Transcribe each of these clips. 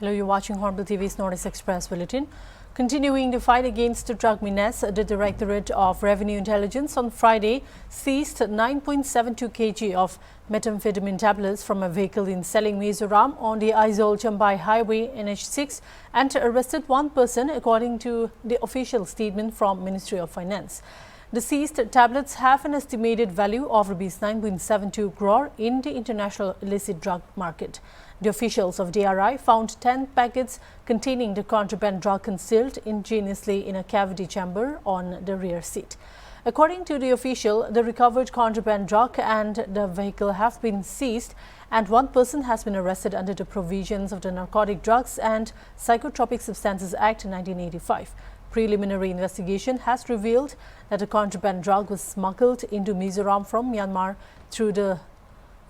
Hello, you're watching Hornbill TV's Northeast Express Bulletin. Continuing the fight against the drug menace, the Directorate of Revenue Intelligence on Friday seized 9.72 kg of methamphetamine tablets from a vehicle in Seling, Mizoram on the Aizawl-Chambai Highway NH6 and arrested one person, according to the official statement from Ministry of Finance. The seized tablets have an estimated value of Rs 9.72 crore in the international illicit drug market. The officials of DRI found 10 packets containing the contraband drug concealed ingeniously in a cavity chamber on the rear seat. According to the official, the recovered contraband drug and the vehicle have been seized, and one person has been arrested under the provisions of the Narcotic Drugs and Psychotropic Substances Act 1985. Preliminary investigation has revealed that the contraband drug was smuggled into Mizoram from Myanmar through the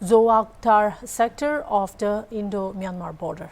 Zoaktar sector of the Indo-Myanmar border.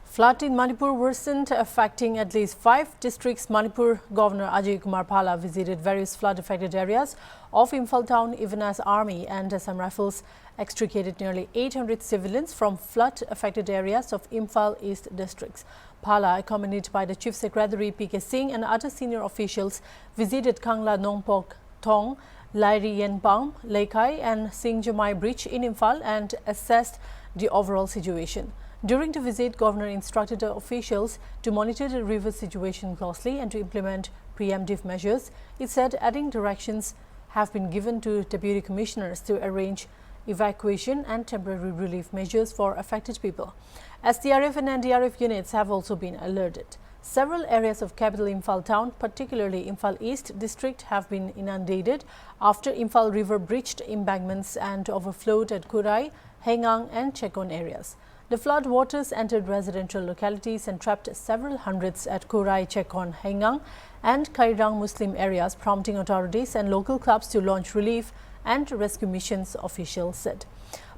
Flood in Manipur worsened, affecting at least 5 districts. Manipur Governor Ajay Kumar Phala visited various flood-affected areas of Imphal town, even as Army and Assam Rifles extricated nearly 800 civilians from flood-affected areas of Imphal East districts. Phala, accompanied by the Chief Secretary P.K. Singh and other senior officials, visited Kangla Nongpok Thong, Lairi Yenpang, Leikai and Singjamai Bridge in Imphal and assessed the overall situation. During the visit, Governor instructed the officials to monitor the river situation closely and to implement preemptive measures. It said adding directions have been given to Deputy Commissioners to arrange evacuation and temporary relief measures for affected people. SDRF and NDRF units have also been alerted. Several areas of capital Imphal town, particularly Imphal East district, have been inundated after Imphal River breached embankments and overflowed at Kurai, Hengang and Chekon areas. The flood waters entered residential localities and trapped several hundreds at Kurai, Chekon, Hengang and Kairang Muslim areas, prompting authorities and local clubs to launch relief and rescue missions, officials said.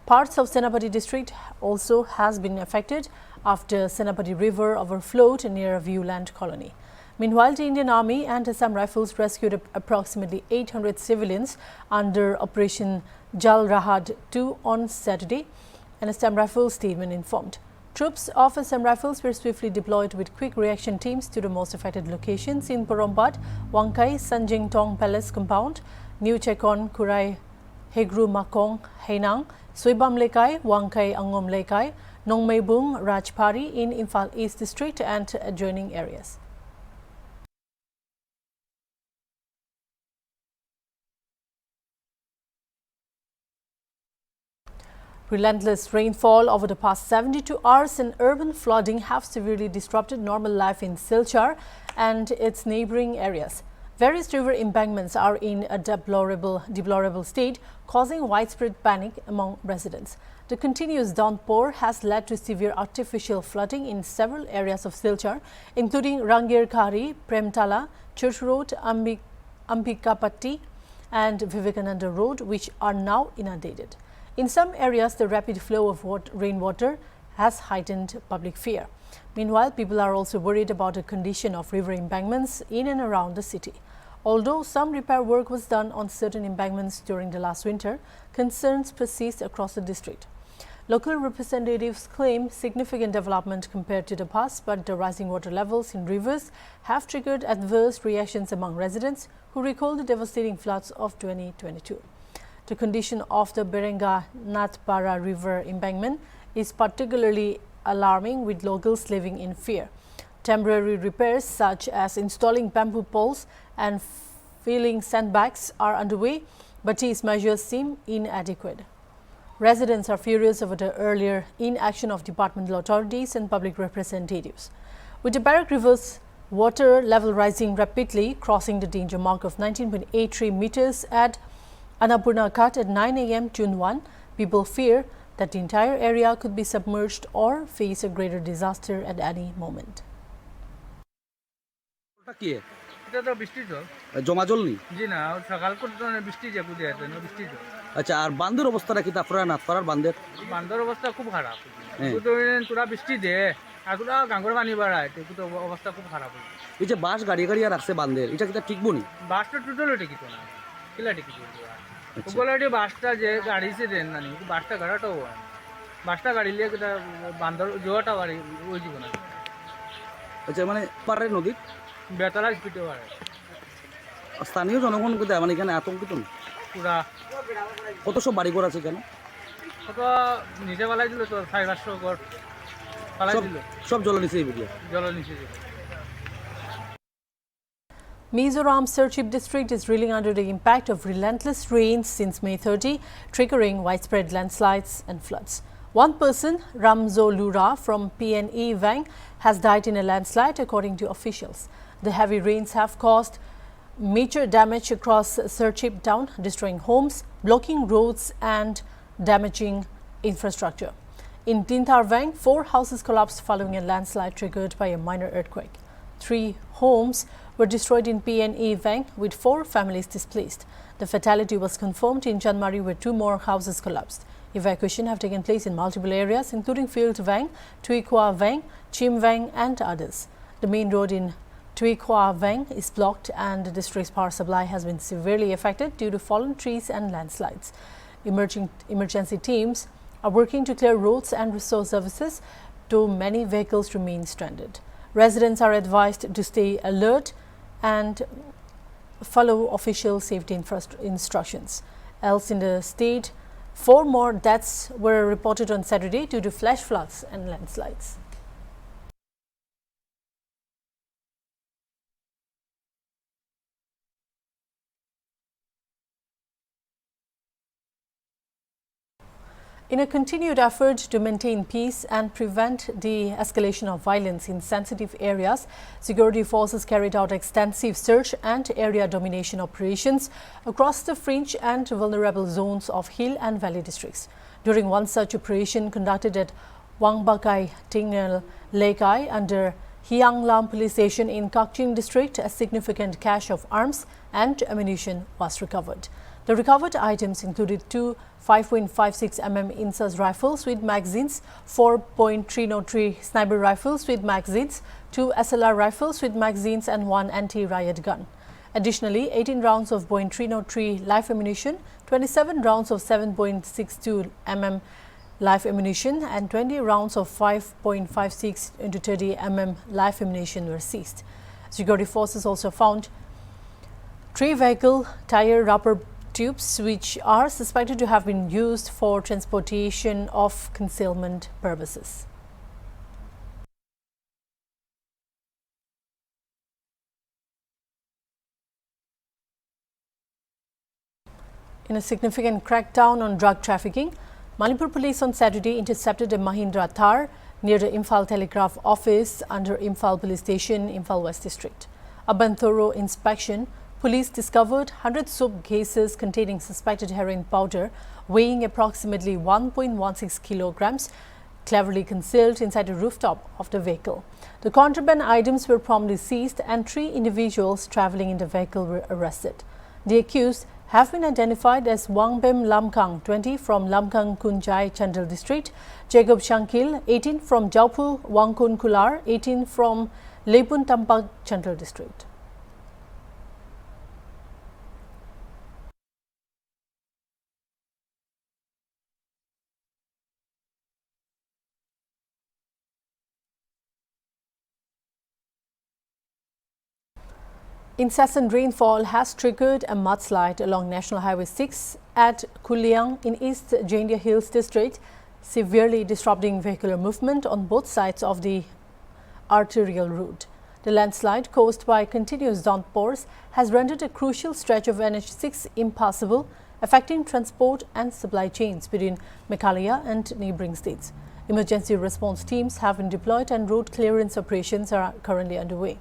Parts of Senapati district also has been affected after Senapati River overflowed near a viewland colony. Meanwhile, the Indian Army and Assam Rifles rescued approximately 800 civilians under Operation Jal Rahat 2 on Saturday. An Assam Rifles statement informed. Troops of Assam Rifles were swiftly deployed with quick reaction teams to the most affected locations in Porombat, Wangkai, Sanjing Tong Palace Compound, New Chekon, Kurai, Hegru Makong, Hainang, Soibam Lekai, Wangkai Angom Lekai, Nongmeibung, Rajpari in Imphal East District and adjoining areas. Relentless rainfall over the past 72 hours and urban flooding have severely disrupted normal life in Silchar and its neighboring areas. Various river embankments are in a deplorable state, causing widespread panic among residents. The continuous downpour has led to severe artificial flooding in several areas of Silchar, including Rangirkari, Premtala, Church Road, Ambikapatti and Vivekananda Road, which are now inundated. In some areas, the rapid flow of rainwater has heightened public fear. Meanwhile, people are also worried about the condition of river embankments in and around the city. Although some repair work was done on certain embankments during the last winter, concerns persist across the district. Local representatives claim significant development compared to the past, but the rising water levels in rivers have triggered adverse reactions among residents who recall the devastating floods of 2022. The condition of the Berenga Nathpara River embankment is particularly alarming, with locals living in fear. Temporary repairs such as installing bamboo poles and filling sandbags are underway, but these measures seem inadequate. Residents are furious over the earlier inaction of departmental authorities and public representatives. With the Barak River's water level rising rapidly, crossing the danger mark of 19.83 meters at Annapurna Ghat at 9 a.m. June 1, people fear that the entire area could be submerged or face a greater disaster at any moment. আচ্ছা, আর বান্ধের অবস্থাটা কি? আপনারা নাথপাড়ার বান্ধের বান্ধের অবস্থা খুব খারাপ। দুদিন তোরা বৃষ্টি দে এগুলা গাঙ্গর পানি বাড়ায় তো অবস্থা খুব খারাপ হয়েছে। এই যে বাস গাড়ি গাড়ি আর রাখছে বান্ধের এটা কি ঠিক বনি? বাসটা টোটালি টিকিত না কিলা টিকিট আচ্ছা ওগুলো বাসটা যে গাড়ি সে দেন না বাসটা গাড়াটাও হয় বাসটা গাড়ি লিয়ে কিটা বান্দর জোয়াটা বাড়ি ওই জীবন আচ্ছা মানে পারে নদী বেতলা স্পিডে বাড়ে স্থানীয় জনগণ কোথায় মানে এখানে আতঙ্কিত না? পুরা কত সব বাড়িঘর আছে এখানে? কত নিচে পালাই দিল তো 500 ঘর পালাই সব দিল সব জল নিচে এই ভিডিও জল নিচে দিল। Mizoram Silchar district is reeling under the impact of relentless rains since May 30, triggering widespread landslides and floods. One person, Ramzo Lura from PNE Vang, has died in a landslide, according to officials. The heavy rains have caused major damage across Silchar town, destroying homes, blocking roads and damaging infrastructure. In Tintar Vang, 4 houses collapsed following a landslide triggered by a minor earthquake. 3 homes were destroyed in PNE Vang, with 4 families displaced. The fatality was confirmed in Janmari, where 2 more houses collapsed. Evacuation have taken place in multiple areas, including Field Vang, Tuikwa Vang, Chim Vang and others. The main road in Tuikwa Vang is blocked and the district's power supply has been severely affected due to fallen trees and landslides. Emergency teams are working to clear roads and restore services, though many vehicles remain stranded. Residents are advised to stay alert and follow official safety instructions. Else in the state, 4 more deaths were reported on Saturday due to flash floods and landslides. In a continued effort to maintain peace and prevent the escalation of violence in sensitive areas, security forces carried out extensive search and area domination operations across the fringe and vulnerable zones of hill and valley districts. During one such operation conducted at Wangbakai Tingnal Lekai under Hianglam police station in Kakching district, a significant cache of arms and ammunition was recovered. The recovered items included 2 5.56 mm Insas rifles with magazines, 4.303 sniper rifles with magazines, 2 SLR rifles with magazines and 1 anti-riot gun. Additionally, 18 rounds of .303 live ammunition, 27 rounds of 7.62 mm live ammunition and 20 rounds of 5.56 into 30 mm live ammunition were seized. Security forces also found 3 vehicle tire rubber tubes which are suspected to have been used for transportation of concealment purposes. In a significant crackdown on drug trafficking, Manipur police on Saturday intercepted a Mahindra Thar near the Imphal Telegraph office under Imphal Police Station, Imphal West District. Upon thorough inspection, police discovered 100 soap cases containing suspected heroin powder weighing approximately 1.16 kilograms, cleverly concealed inside a rooftop of the vehicle. The contraband items were promptly seized and 3 individuals travelling in the vehicle were arrested. The accused have been identified as Wangbem Lamkang, 20, from Lamkang Kunjai, Chandal district, Jacob Shankil, 18, from Jaupur Wangkun Kular, 18, from Lepun Tampak, Chandal district. Incessant rainfall has triggered a mudslide along National Highway 6 at Kuliang in East Jaintia Hills district, severely disrupting vehicular movement on both sides of the arterial route. The landslide, caused by continuous downpours, has rendered a crucial stretch of NH6 impassable, affecting transport and supply chains between Meghalaya and neighbouring states. Emergency response teams have been deployed and road clearance operations are currently underway.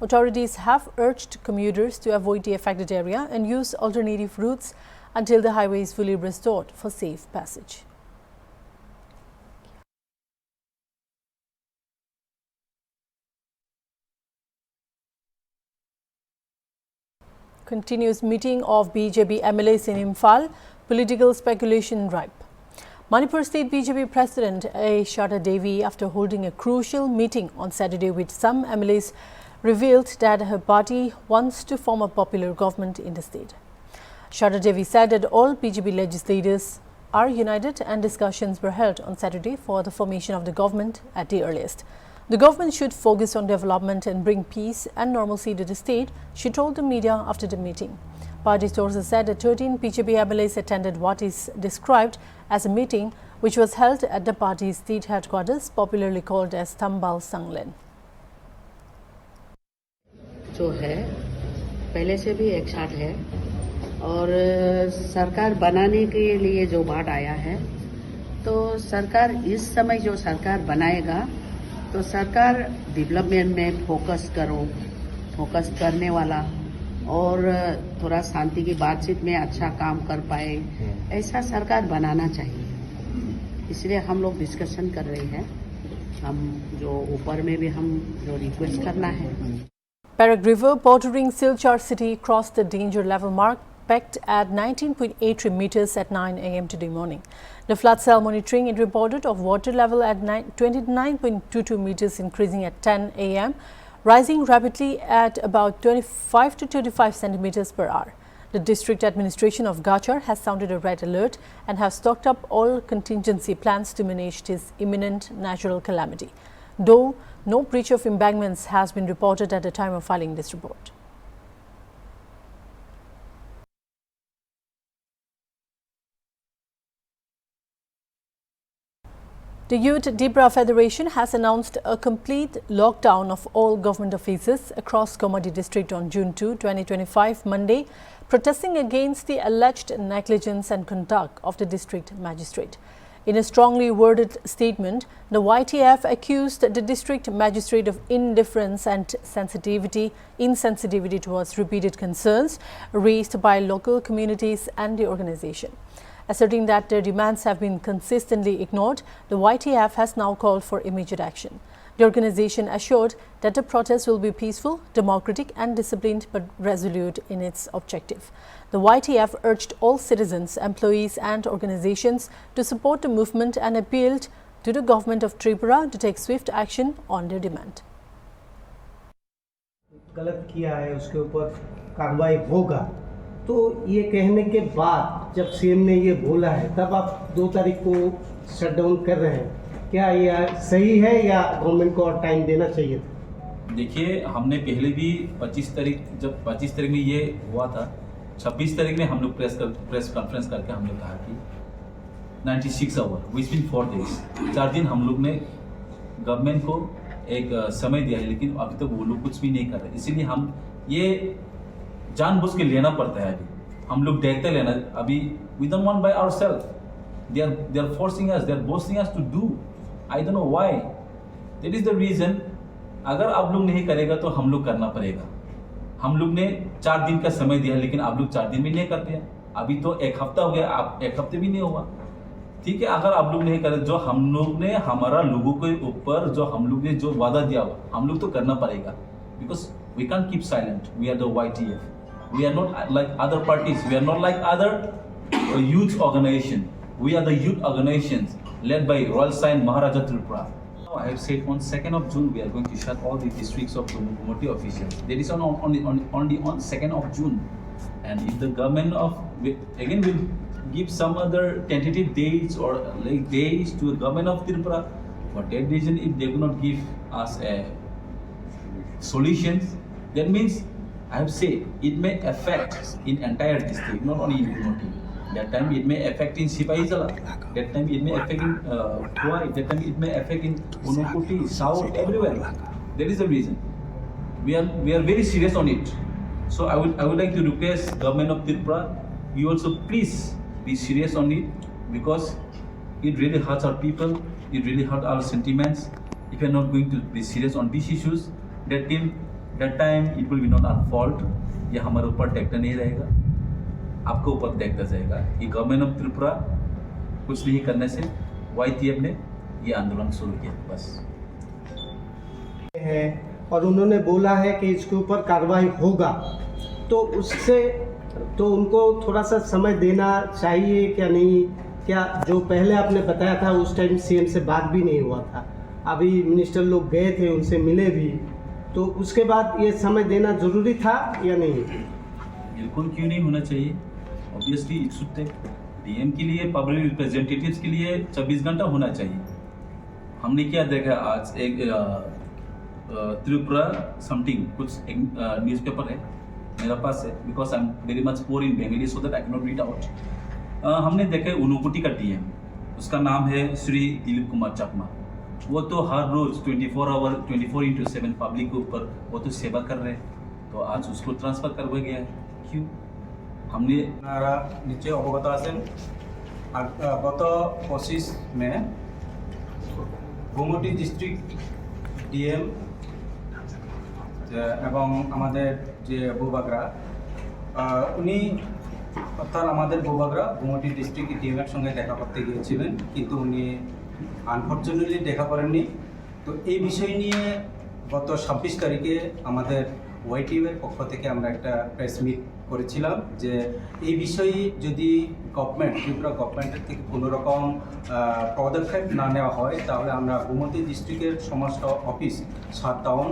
Authorities have urged commuters to avoid the affected area and use alternative routes until the highway is fully restored for safe passage. Continuous meeting of BJP MLAs in Imphal, political speculation ripe. Manipur State BJP President Shada Devi, after holding a crucial meeting on Saturday with some MLAs, revealed that her party wants to form a popular government in the state. Shada Devi said that all BJP legislators are united and discussions were held on Saturday for the formation of the government at the earliest. The government should focus on development and bring peace and normalcy to the state, she told the media after the meeting. Party sources said that 13 BJP MLAs attended what is described as a meeting which was held at the party's state headquarters, popularly called as Thambal Sanglen. जो है पहले से भी एक साथ है और सरकार बनाने के लिए जो बात आया है तो सरकार इस समय जो सरकार बनाएगा तो सरकार डेवलपमेंट में फोकस करने वाला और थोड़ा शांति की बातचीत में अच्छा काम कर पाए ऐसा सरकार बनाना चाहिए। इसलिए हम लोग डिस्कशन कर रहे हैं, हम जो ऊपर में भी हम जो रिक्वेस्ट करना है। Barak River bordering Silchar city crossed the danger level mark, peaked at 19.83 meters at 9 a.m. today morning. The flood cell monitoring it reported of water level at 29.22 meters, increasing at 10 a.m., rising rapidly at about 25 to 35 centimeters per hour. The district administration of Gachar has sounded a red alert and have stocked up all contingency plans to manage this imminent natural calamity, though no breach of embankments has been reported at the time of filing this report. The Youth Dibra Federation has announced a complete lockdown of all government offices across Komadi district on June 2, 2025, Monday, protesting against the alleged negligence and conduct of the district magistrate. In a strongly worded statement, the YTF accused the district magistrate of indifference and insensitivity towards repeated concerns raised by local communities and the organization. Asserting that their demands have been consistently ignored, the YTF has now called for immediate action. The organization assured that the protest will be peaceful, democratic and disciplined but resolute in its objective. The YTF urged all citizens, employees and organizations to support the movement and appealed to the government of Tripura to take swift action on their demand. गलत किया है उसके ऊपर कार्रवाई होगा, तो ये कहने के बाद जब सीएम ने ये बोला है तब आप 2 तारीख को शटडाउन कर रहे हैं, क्या ये सही है या गवर्नमेंट को और टाइम देना चाहिए था? देखिए, हमने पहले भी 25 तारीख जब 25 तारीख में ये हुआ था, 26 तारीख में हम लोग प्रेस कॉन्फ्रेंस करके हमने कहा कि 96 आवर विच मीन 4 डेज 4 दिन हम लोग ने गवर्नमेंट को एक समय दिया है, लेकिन अभी तक वो लोग कुछ भी नहीं कर रहे। इसीलिए हम ये जानबूझ के लेना पड़ता है। अभी हम लोग देखते लेना, अभी we don't want by ourself, they are forcing us, they are forcing us to do, I don't know why, that is the reason। अगर आप लोग नहीं करेगा तो हम लोग करना पड़ेगा। हम लोग ने 4 दिन का समय दिया, लेकिन आप लोग 4 दिन भी नहीं करते हैं। अभी तो 1 हफ्ता हो गया, आप 1 हफ्ते भी नहीं हुआ, ठीक है। अगर आप लोग नहीं करें, जो हम लोग ने हमारा लोगों के ऊपर जो हम लोग ने जो वादा दिया हुआ, हम लोग तो करना पड़ेगा, because we can keep silent. We are the YTF, we are not like other parties, we are not like other youth organization, we are the youth organizations led by Royal Sign Maharaja Tripura. I have said on 2nd of June we are going to shut all the districts of Komati officials. There is only on 2nd of June, and if the government of again will give some other tentative dates or like days to the government of Tripura, for that reason if they will not give us a solutions, that means I have said it may affect in entire district, not only in Komati. That time it may affect in Sipaizala, that time it may affect in Kuwai, that time it may affect in Unukoti, South, everywhere. That is the reason. We are very serious on it. So I would like to request government of Tripura, you also please be serious on it, because it really hurts our people, it really hurts our sentiments. If you are not going to be serious on these issues, that time it will be not our fault, ये हमारे ऊपर tractor नहीं रहेगा, आपके ऊपर tractor जाएगा कि government of Tripura कुछ नहीं करने से YTF ने ये आंदोलन शुरू किया बस है। और उन्होंने बोला है कि इसके ऊपर कार्रवाई होगा, तो उससे तो उनको थोड़ा सा समय देना चाहिए क्या नहीं? क्या जो पहले आपने बताया था उस टाइम सीएम से बात भी नहीं हुआ था, अभी मिनिस्टर लोग गए थे उनसे मिले भी, तो उसके बाद ये समय देना जरूरी था या नहीं? बिल्कुल क्यों नहीं होना चाहिए, obviously it should take. DM के लिए, पब्लिक रिप्रेजेंटेटिव्स के लिए 24 घंटा होना चाहिए। हमने क्या देखा आज, एक त्रिपुरा समथिंग कुछ एक न्यूज़पेपर है मेरा पास है, because I am very much poor in Bengali so that I can not read out. हमने देखा उनकोटी का डीएम, उसका नाम है श्री दिलीप कुमार चाकमा। वो तो हर रोज 24/7 पब्लिक के ऊपर वो तो सेवा कर रहे हैं, तो आज उसको ट्रांसफर करवा गया है। क्यों? हमने আপনারা নিশ্চয়ই অবগত আছেন গত 25 মে গোমতী ডিস্ট্রিক্ট ডিএম এবং আমাদের যে বৌবাগরা উনি অর্থাৎ আমাদের বৌবাগরা গোমতী ডিস্ট্রিক্ট ডিএমের সঙ্গে দেখা করতে গিয়েছিলেন, কিন্তু উনি আনফর্চুনেটলি দেখা করেননি। তো এই বিষয় নিয়ে গত 26 তারিখে আমাদের ওয়াইটিভির পক্ষ থেকে আমরা একটা প্রেস মিট করেছিলাম যে এই বিষয়ে যদি ত্রিপুরা গভর্নমেন্টের থেকে কোনো রকম পদক্ষেপ না নেওয়া হয় তাহলে আমরা গোমতী ডিস্ট্রিক্টের সমস্ত অফিস শাটডাউন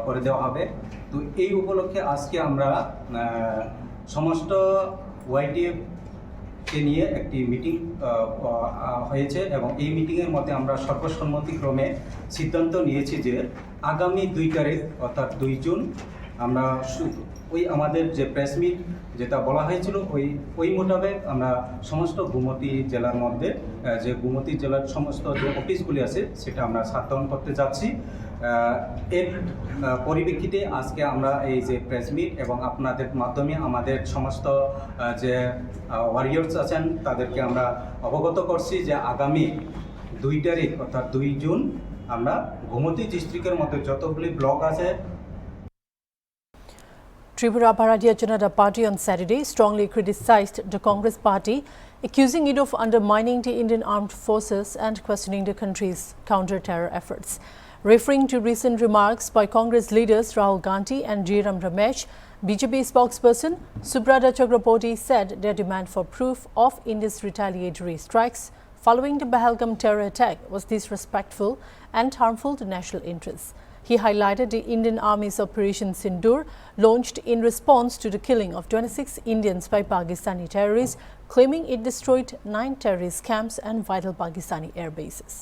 করে দেওয়া হবে। তো এই উপলক্ষে আজকে আমরা সমস্ত ওয়াইটিএফকে নিয়ে একটি মিটিং হয়েছে এবং এই মিটিংয়ের মধ্যে আমরা সর্বসম্মতিক্রমে সিদ্ধান্ত নিয়েছি যে আগামী 2 তারিখ অর্থাৎ 2 জুন আমরা ওই আমাদের যে প্রেস মিট যেটা বলা হয়েছিল ওই মোতাবেক আমরা সমস্ত গোমতী জেলার মধ্যে যে গোমতী জেলার সমস্ত যে অফিসগুলি আছে সেটা আমরা শাটডাউন করতে যাচ্ছি। এর পরিপ্রেক্ষিতে আজকে আমরা এই যে প্রেস মিট এবং আপনাদের মাধ্যমে আমাদের সমস্ত যে ওয়ারিয়র্স আছেন তাদেরকে আমরা অবগত করছি যে আগামী 2 তারিখ অর্থাৎ 2 জুন আমরা গোমতী ডিস্ট্রিক্টের মধ্যে যতগুলি ব্লক আছে। Tripura Bharatiya Janata Party on Saturday strongly criticized the Congress party, accusing it of undermining the Indian armed forces and questioning the country's counter-terror efforts. Referring to recent remarks by Congress leaders Rahul Gandhi and Jairam Ramesh, BJP spokesperson Subrata Chakraborty said their demand for proof of India's retaliatory strikes following the Pahalgam terror attack was disrespectful and harmful to national interests. He highlighted the Indian Army's Operation Sindoor, launched in response to the killing of 26 Indians by Pakistani terrorists, claiming it destroyed 9 terrorist camps and vital Pakistani air bases.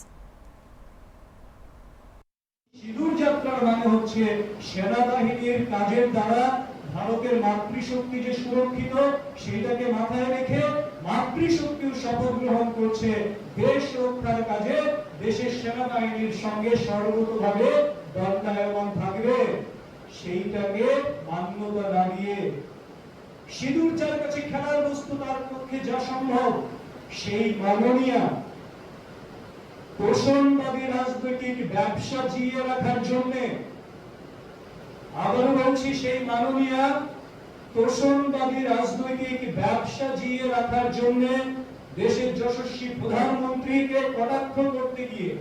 সিঁদুর যাত্রার মানে হচ্ছে সেনাবাহিনীর কাজের দ্বারা ভারতের মাতৃশক্তি যে সুরক্ষিত সেটাকে মাথায় রেখে মাতৃশক্তির শপথ গ্রহণ করছে দেশ রক্ষার কাজে দেশের সেনাবাহিনীর সঙ্গে সর্বতভাবে দণ্ডায়মান থাকবে, সেইটাকে মান্যতা না দিয়ে সিঁদুর যার কাছে খেলার বস্তু তার পক্ষে যা সম্ভব সেই মাননীয়া পোষণবাদী রাজনৈতিক ব্যবসা জিইয়ে রাখার জন্য, আবারও বলছি সেই মাননীয়া পোষণবাদী রাজনৈতিক ব্যবসা জিইয়ে রাখার জন্য দেশের যশস্বী প্রধানমন্ত্রীকে কটাক্ষ করতে গিয়ে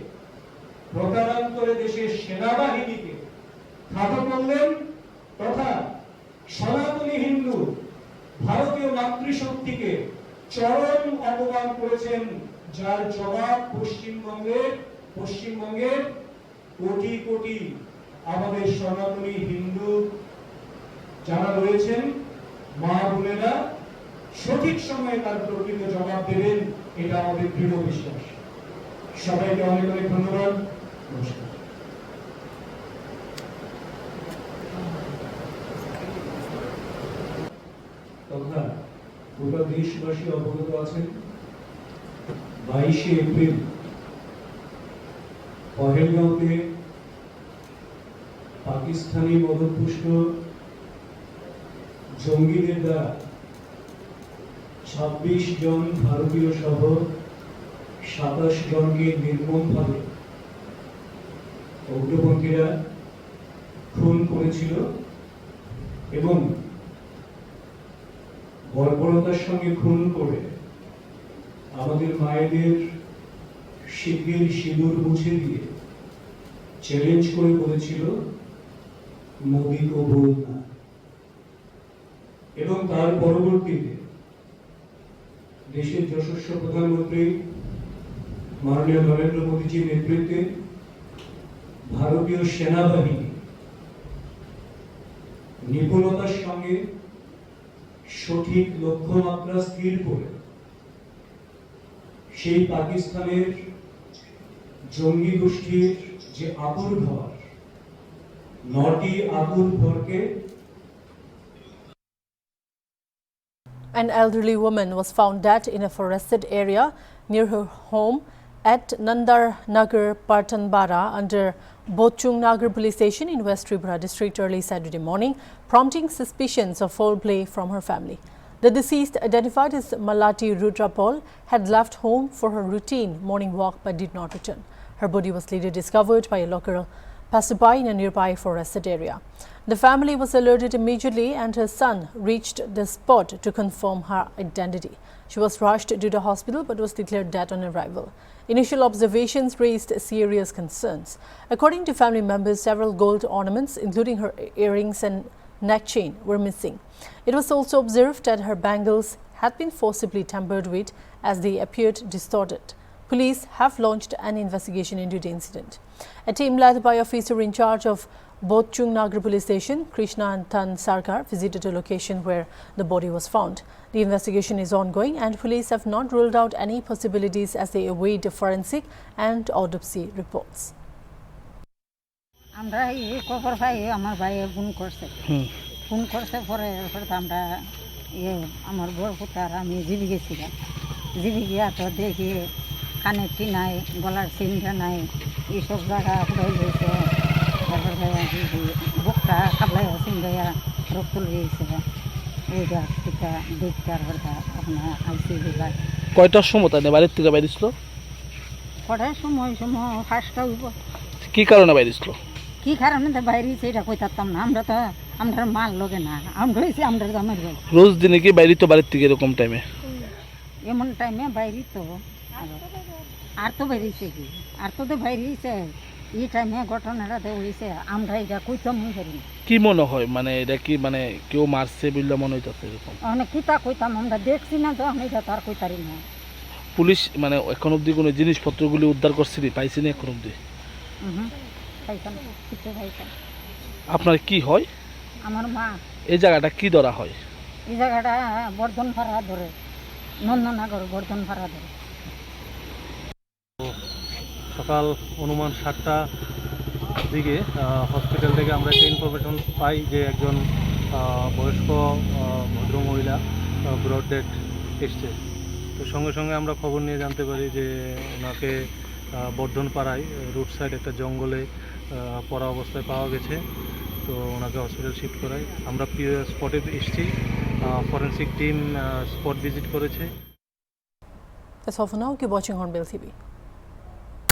প্রকারান্তরে দেশের সেনাবাহিনীকে খাটো করলেন তথা সনাতনী হিন্দু ভারতীয় মাতৃশক্তিকে চরম অপমান করেছেন, যার জবাব পশ্চিমবঙ্গের কোটি কোটি আমাদের সনাতনী হিন্দু যারা রয়েছেন মা বোনেরা সঠিক সময়ে তার প্রকৃত জবাব দেবেন, এটা আমাদের দৃঢ় বিশ্বাস। সবাইকে অনেক অনেক ধন্যবাদ। নমস্কার। তথা গোটা দেশবাসী অবগত আছেন 22 এপ্রিল পহেলগাঁওতে পাকিস্তানি মদতপুষ্ট জঙ্গিদের দ্বারা 26 জন ভারতীয় সহ 27 জনকে নির্মমভাবে উগ্রপন্থীরা খুন করেছিল এবং বর্বরতার সঙ্গে খুন করে আমাদের মায়েদের শিখের সিঁদুর মুছে দিয়ে চ্যালেঞ্জ করে বলেছিল মোদি কো বলনা, এবং তার পরবর্তীতে দেশের যশস্বী প্রধানমন্ত্রী মাননীয় নরেন্দ্র মোদীজির নেতৃত্বে ভারতীয় সেনাবাহিনী নিপুণতার সঙ্গে সঠিক লক্ষ্যমাত্রা স্থির করে সেই পাকিস্তানের জঙ্গি গোষ্ঠীর যে আবির্ভাব 9টি আবির্ভাবকে An elderly woman was found dead in a forested area near her home at Nandar Nagar, Partanbara, under Bochung Nagar police station in West Tripura district early Saturday morning, prompting suspicions of foul play from her family. The deceased, identified as Malati Rudrapal, had left home for her routine morning walk but did not return. Her body was later discovered by a local passerby in a nearby forested area. The family was alerted immediately and her son reached the spot to confirm her identity. She was rushed to the hospital but was declared dead on arrival. Initial observations raised serious concerns. According to family members, several gold ornaments, including her earrings and neck chain, were missing. It was also observed that her bangles had been forcibly tampered with as they appeared distorted. Police have launched an investigation into the incident. A team led by officer in charge of Bochung Nagar police station, Krishna and Tan Sarkar, visited a location where the body was found. The investigation is ongoing and police have not ruled out any possibilities as they await the forensic and autopsy reports. আমরা এই খবর পাই আমার ভাইয়ে phone করছে পরে আমরা আমার বড় পুত্র আমি জিবি গেছিলাম জিবি গিয়া তো দেখি কানেরটি নাই গলার চিনটা নাই এইসব জায়গা ফুটাই গেছে তারপরে বুকটা খাবলাই চিন্তাইয়া রোগ তুলে গেছে এইটা টিকা দেখতে আপনার আইসি বিভাগ কয়টার সময় তাই বাড়ির থেকে বাইরেছিল কটার সময় ফার্স্টটা হইব কি কারণে বাইরেছিল কি কারণে তো বাইরে সেটা কই থাকতাম না আমরা তো আমরা মাল লগে না আমরা হয়েছি আমরা জামাই ভাই রোজ দিনে কি বাইরে তো বাড়ির থেকে এরকম টাইমে এমন টাইমে বাইরে তো আর তো বাইরেছে কি আর তো বাইরেছে এই টাইমে ঘটনাটা তো হয়েছে আমরা এটা কইতাম পারি কি মনে হয় মানে এটা কি মানে কেউ মারছে বললে মনে হইতেছে এরকম অনেক কিতা কইতাম আমরা দেখছি না তো আমি এটা তার কইতারি না পুলিশ মানে এখন অবধি কোনো জিনিসপত্রগুলি উদ্ধার করছি পাইছি না এখন অবধি পাইতাম কিছু পাইতাম আপনার কি হয় আমার মা এই জায়গাটা কি ধরা হয় এই জায়গাটা বর্ধন ভাড়া ধরে নন্দননগর বর্ধন ভাড়া ধরে সকাল অনুমান 7টা দিকে হসপিটাল থেকে আমরা একটা ইনফরমেশন পাই যে একজন বয়স্ক ভদ্রমহিলা ব্রড ডেড এসছে তো সঙ্গে সঙ্গে আমরা খবর নিয়ে জানতে পারি যে ওনাকে বর্ধনপাড়ায় রোড সাইড একটা জঙ্গলে পড়া অবস্থায় পাওয়া গেছে তো ওনাকে হসপিটাল শিফট করাই আমরা স্পটে এসেছি ফরেন্সিক টিম স্পট ভিজিট করেছে That's all for now. Keep watching Hornbill TV.